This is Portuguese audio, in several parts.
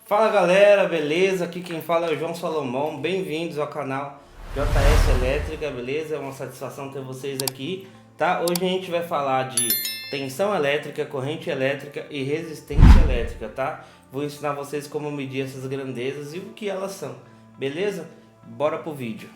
Fala galera, beleza? Aqui quem fala é o João Salomão, bem-vindos ao canal JS Elétrica, beleza? É uma satisfação ter vocês aqui, tá? Hoje a gente vai falar de tensão elétrica, corrente elétrica e resistência elétrica, tá? Vou ensinar vocês como medir essas grandezas e o que elas são, beleza? Bora pro vídeo.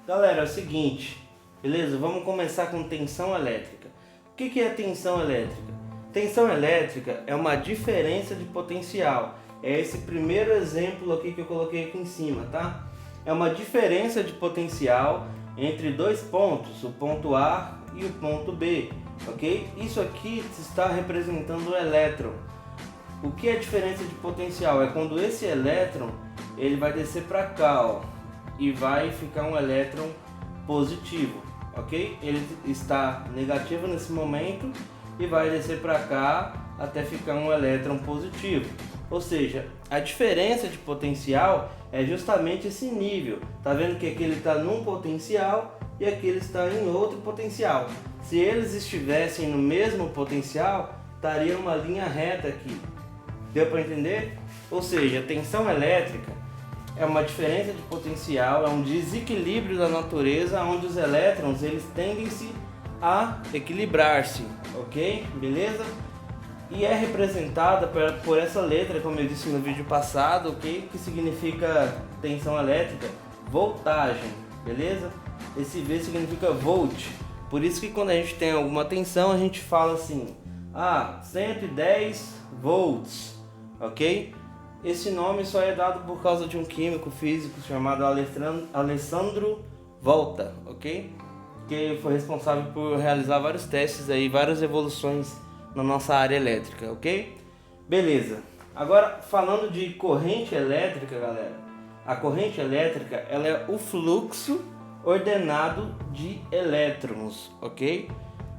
Galera, é o seguinte, beleza? Vamos começar com tensão elétrica. O que é tensão elétrica? Tensão elétrica é uma diferença de potencial. É esse primeiro exemplo aqui que eu coloquei aqui em cima, tá? É uma diferença de potencial entre dois pontos, o ponto A e o ponto B, ok? Isso aqui está representando o elétron. O que é a diferença de potencial? É quando esse elétron ele vai descer para cá, ó, e vai ficar um elétron positivo, ok? Ele está negativo nesse momento e vai descer para cá até ficar um elétron positivo. Ou seja, a diferença de potencial é justamente esse nível. Tá vendo que aqui ele está num potencial e aqui ele está em outro potencial. Se eles estivessem no mesmo potencial, estaria uma linha reta aqui. Deu para entender? Ou seja, a tensão elétrica é uma diferença de potencial, é um desequilíbrio da natureza onde os elétrons eles tendem-se a equilibrar-se, ok? Beleza? E é representada por essa letra, como eu disse no vídeo passado, ok? Que significa tensão elétrica, voltagem, beleza? Esse V significa volt, por isso que quando a gente tem alguma tensão a gente fala assim, 110 volts, ok? Esse nome só é dado por causa de um químico físico chamado Alessandro Volta, ok? Que foi responsável por realizar vários testes aí, várias evoluções na nossa área elétrica, ok? Beleza. Agora falando de corrente elétrica, galera. A corrente elétrica, ela é o fluxo ordenado de elétrons, ok?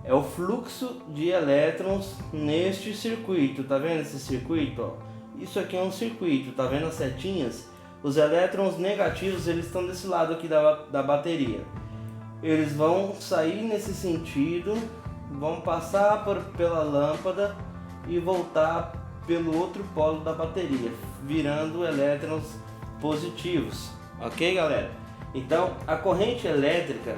É o fluxo de elétrons neste circuito. Tá vendo esse circuito, ó? Isso aqui é um circuito, tá vendo as setinhas? Os elétrons negativos, eles estão desse lado aqui da bateria. Eles vão sair nesse sentido, vão passar pela lâmpada e voltar pelo outro polo da bateria, virando elétrons positivos, ok, galera? Então, a corrente elétrica,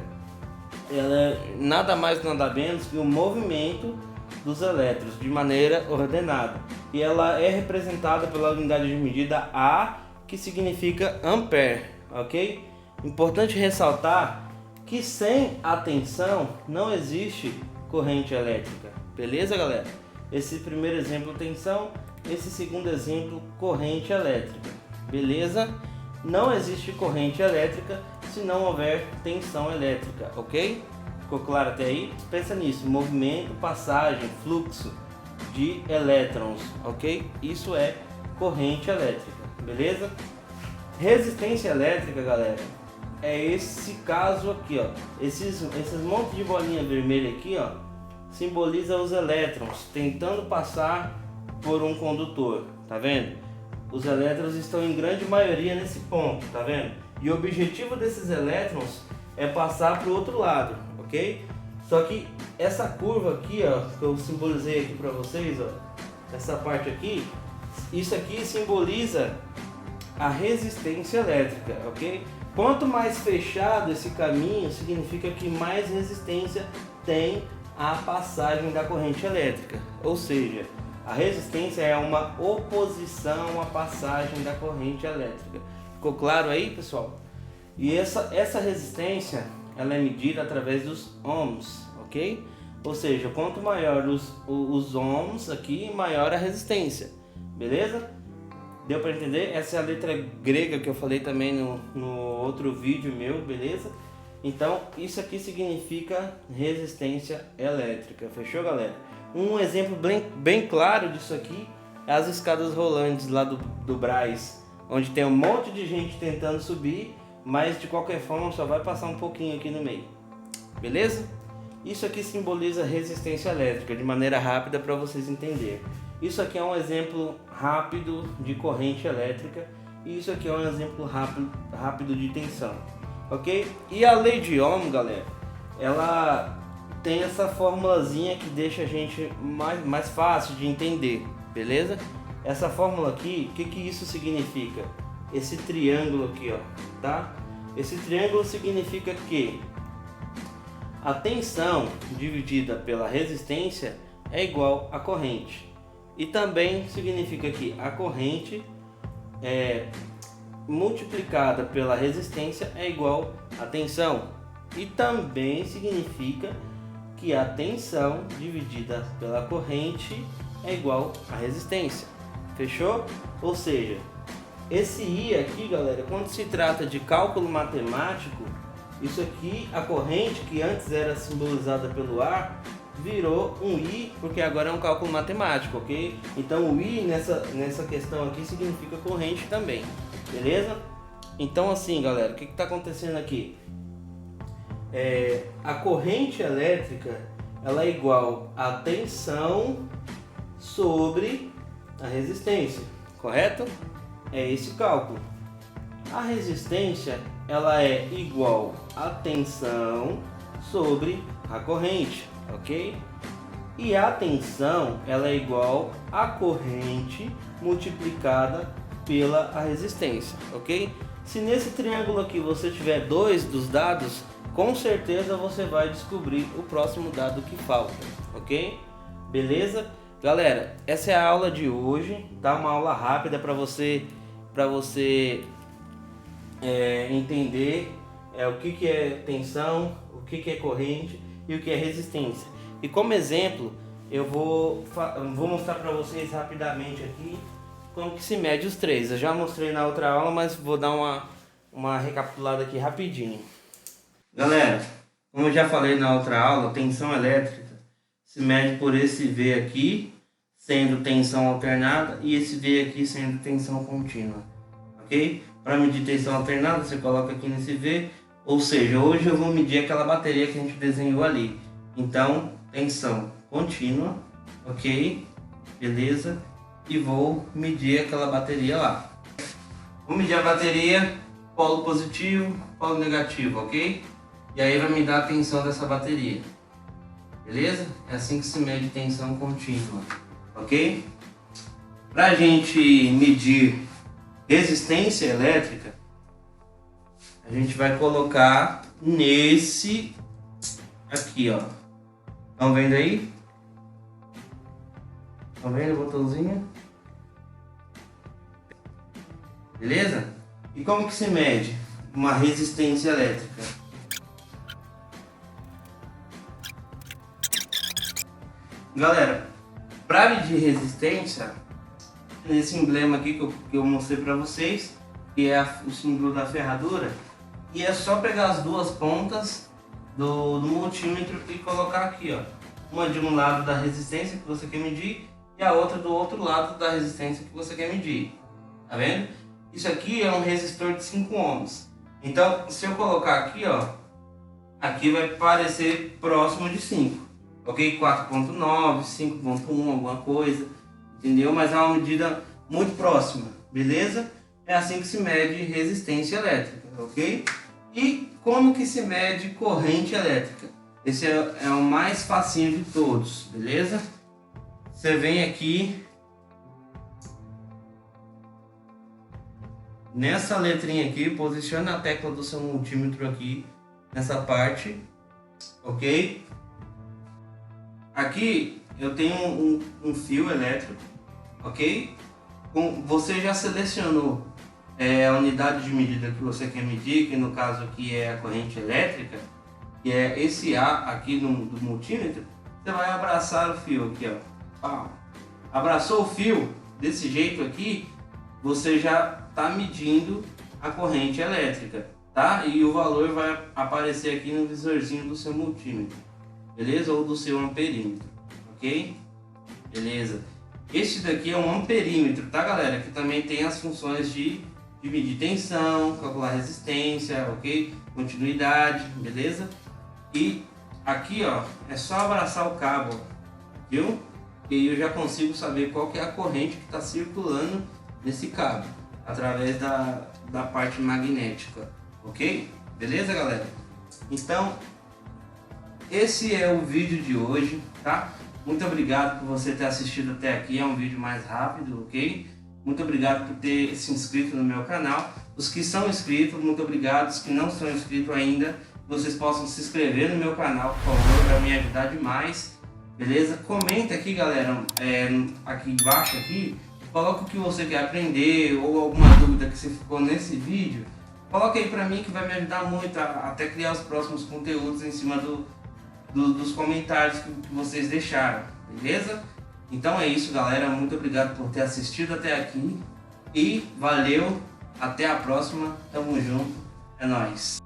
ela é nada mais nada menos que o movimento dos elétrons de maneira ordenada, e ela é representada pela unidade de medida A, que significa ampere, ok? Importante ressaltar que sem a tensão não existe corrente elétrica, beleza, galera? Esse primeiro exemplo, tensão, esse segundo exemplo, corrente elétrica, beleza? Não existe corrente elétrica se não houver tensão elétrica, ok? Ficou claro até aí? Pensa nisso, movimento, passagem, fluxo de elétrons, ok? Isso é corrente elétrica, beleza? Resistência elétrica, galera, é esse caso aqui, ó. Esses montes de bolinha vermelha aqui, ó, simboliza os elétrons tentando passar por um condutor, tá vendo? Os elétrons estão em grande maioria nesse ponto, tá vendo? E o objetivo desses elétrons é passar para o outro lado, ok? Só que essa curva aqui, ó, que eu simbolizei aqui para vocês, ó, essa parte aqui, isso aqui simboliza a resistência elétrica, ok? Quanto mais fechado esse caminho, significa que mais resistência tem a passagem da corrente elétrica. Ou seja, a resistência é uma oposição à passagem da corrente elétrica. Ficou claro aí, pessoal? E essa resistência, ela é medida através dos ohms, ok? Ou seja, quanto maior os ohms aqui, maior a resistência, beleza? Deu para entender? Essa é a letra grega que eu falei também no outro vídeo meu, beleza? Então, isso aqui significa resistência elétrica, fechou, galera? Um exemplo bem claro disso aqui é as escadas rolantes lá do Brás, onde tem um monte de gente tentando subir, mas de qualquer forma só vai passar um pouquinho aqui no meio, beleza? Isso aqui simboliza resistência elétrica, de maneira rápida para vocês entenderem. Isso aqui é um exemplo rápido de corrente elétrica e isso aqui é um exemplo rápido de tensão, ok? E a lei de Ohm, galera, ela tem essa formulazinha que deixa a gente mais fácil de entender, beleza? Essa fórmula aqui, o que isso significa? Esse triângulo aqui, ó, tá? Esse triângulo significa que a tensão dividida pela resistência é igual à corrente. E também significa que a corrente multiplicada pela resistência é igual à tensão. E também significa que a tensão dividida pela corrente é igual à resistência. Fechou? Ou seja, esse I aqui, galera, quando se trata de cálculo matemático, isso aqui, a corrente que antes era simbolizada pelo A, virou um I, porque agora é um cálculo matemático, ok? Então o I nessa questão aqui significa corrente também, beleza? Então assim, galera, o que está acontecendo aqui? A corrente elétrica, ela é igual à tensão sobre a resistência, correto? É esse cálculo. A resistência, ela é igual à tensão sobre a corrente, ok? E a tensão, ela é igual à corrente multiplicada pela a resistência, ok? Se nesse triângulo aqui você tiver dois dos dados, com certeza você vai descobrir o próximo dado que falta, ok? Beleza? Galera, essa é a aula de hoje, tá? Uma aula rápida para você entender o que é tensão, o que é corrente e o que é resistência. E como exemplo, eu vou mostrar para vocês rapidamente aqui como que se mede os três. Eu já mostrei na outra aula, mas vou dar uma recapitulada aqui rapidinho. Galera, como eu já falei na outra aula, tensão elétrica se mede por esse V aqui, sendo tensão alternada, e esse V aqui sendo tensão contínua, ok? Para medir tensão alternada, você coloca aqui nesse V, ou seja, hoje eu vou medir aquela bateria que a gente desenhou ali. Então, tensão contínua, ok? Beleza? E vou medir aquela bateria lá. Vou medir a bateria, polo positivo, polo negativo, ok? E aí vai me dar a tensão dessa bateria. Beleza? É assim que se mede tensão contínua, ok? Para a gente medir resistência elétrica, a gente vai colocar nesse aqui, ó. Estão vendo aí? Estão vendo o botãozinho? Beleza? E como que se mede uma resistência elétrica? Galera, para medir resistência, esse emblema aqui que eu mostrei para vocês, que é o símbolo da ferradura, e é só pegar as duas pontas do multímetro e colocar aqui, ó, uma de um lado da resistência que você quer medir e a outra do outro lado da resistência que você quer medir, tá vendo? Isso aqui é um resistor de 5 ohms, então se eu colocar aqui, ó, aqui vai parecer próximo de 5, ok? 4.9, 5.1, alguma coisa, entendeu? Mas é uma medida muito próxima, beleza? É assim que se mede resistência elétrica, ok? E como que se mede corrente elétrica? Esse é o mais facinho de todos, beleza? Você vem aqui nessa letrinha aqui, posiciona a tecla do seu multímetro aqui nessa parte, ok? Aqui eu tenho um fio elétrico, ok? Você já selecionou a unidade de medida que você quer medir, que no caso aqui é a corrente elétrica, que é esse A aqui do multímetro. Você vai abraçar o fio aqui, ó. Abraçou o fio desse jeito aqui, você já está medindo a corrente elétrica, tá? E o valor vai aparecer aqui no visorzinho do seu multímetro, beleza? Ou do seu amperímetro, ok? Beleza. Este daqui é um amperímetro, tá, galera? Que também tem as funções de medir tensão, calcular resistência, ok? Continuidade, beleza? E aqui, ó, é só abraçar o cabo, viu? E eu já consigo saber qual que é a corrente que está circulando nesse cabo, através da parte magnética, ok? Beleza, galera? Então, esse é o vídeo de hoje, tá? Muito obrigado por você ter assistido até aqui, é um vídeo mais rápido, ok? Muito obrigado por ter se inscrito no meu canal. Os que são inscritos, muito obrigado. Os que não são inscritos ainda, vocês possam se inscrever no meu canal, por favor, vai me ajudar demais, beleza? Comenta aqui, galera, aqui embaixo aqui, coloca o que você quer aprender ou alguma dúvida que você ficou nesse vídeo. Coloca aí pra mim que vai me ajudar muito a até criar os próximos conteúdos em cima dos comentários que vocês deixaram, beleza? Então é isso, galera, muito obrigado por ter assistido até aqui e valeu, até a próxima, tamo junto, é nóis!